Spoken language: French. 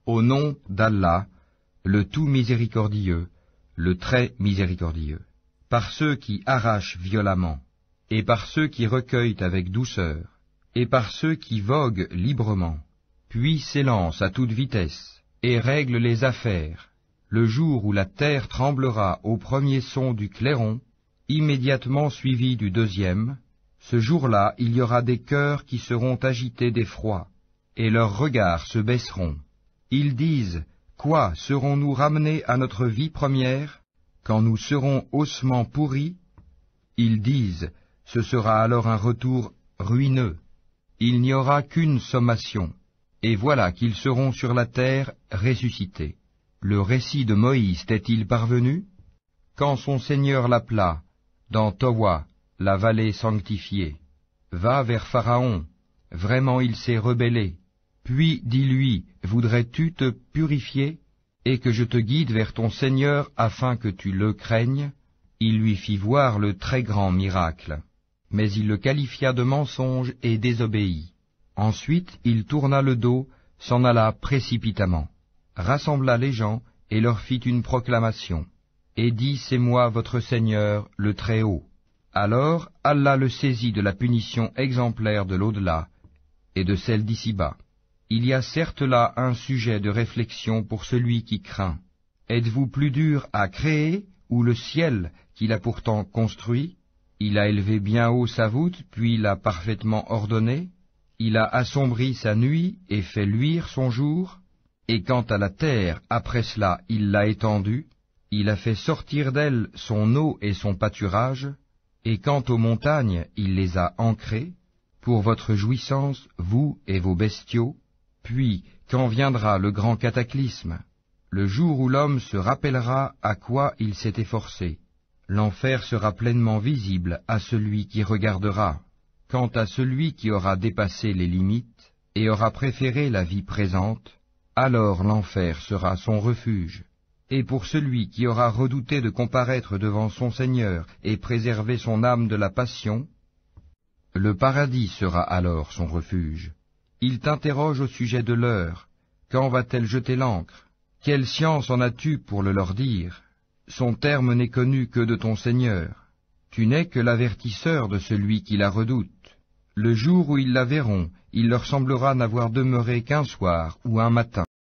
Au nom d'Allah, le tout miséricordieux, le très miséricordieux. Par ceux qui arrachent violemment, et par ceux qui recueillent avec douceur, et par ceux qui voguent librement, puis s'élancent à toute vitesse, et règlent les affaires, le jour où la terre tremblera au premier son du clairon, immédiatement suivi du deuxième, ce jour-là il y aura des cœurs qui seront agités d'effroi, et leurs regards se baisseront. Ils disent, quoi, serons-nous ramenés à notre vie première, quand nous serons ossements pourris? Ils disent, ce sera alors un retour ruineux. Il n'y aura qu'une sommation, et voilà qu'ils seront sur la terre ressuscités. Le récit de Moïse t'est-il parvenu? Quand son Seigneur l'appela, dans Towa, la vallée sanctifiée, va vers Pharaon, vraiment il s'est rebellé. Puis dis-lui, voudrais-tu te purifier, et que je te guide vers ton Seigneur afin que tu le craignes? Il lui fit voir le très grand miracle, mais il le qualifia de mensonge et désobéit. Ensuite il tourna le dos, s'en alla précipitamment, rassembla les gens et leur fit une proclamation, et dit, c'est moi votre Seigneur, le Très-Haut. Alors Allah le saisit de la punition exemplaire de l'au-delà et de celle d'ici-bas. Il y a certes là un sujet de réflexion pour celui qui craint. Êtes-vous plus dur à créer ou le ciel qu'il a pourtant construit? Il a élevé bien haut sa voûte, puis l'a parfaitement ordonnée. Il a assombri sa nuit et fait luire son jour. Et quant à la terre, après cela, il l'a étendue. Il a fait sortir d'elle son eau et son pâturage. Et quant aux montagnes, il les a ancrées, pour votre jouissance, vous et vos bestiaux. Puis, quand viendra le grand cataclysme, le jour où l'homme se rappellera à quoi il s'est efforcé, l'enfer sera pleinement visible à celui qui regardera. Quant à celui qui aura dépassé les limites et aura préféré la vie présente, alors l'enfer sera son refuge. Et pour celui qui aura redouté de comparaître devant son Seigneur et préserver son âme de la passion, le paradis sera alors son refuge. Il t'interroge au sujet de l'heure. Quand va-t-elle jeter l'ancre? Quelle science en as-tu pour le leur dire? Son terme n'est connu que de ton Seigneur. Tu n'es que l'avertisseur de celui qui la redoute. Le jour où ils la verront, il leur semblera n'avoir demeuré qu'un soir ou un matin.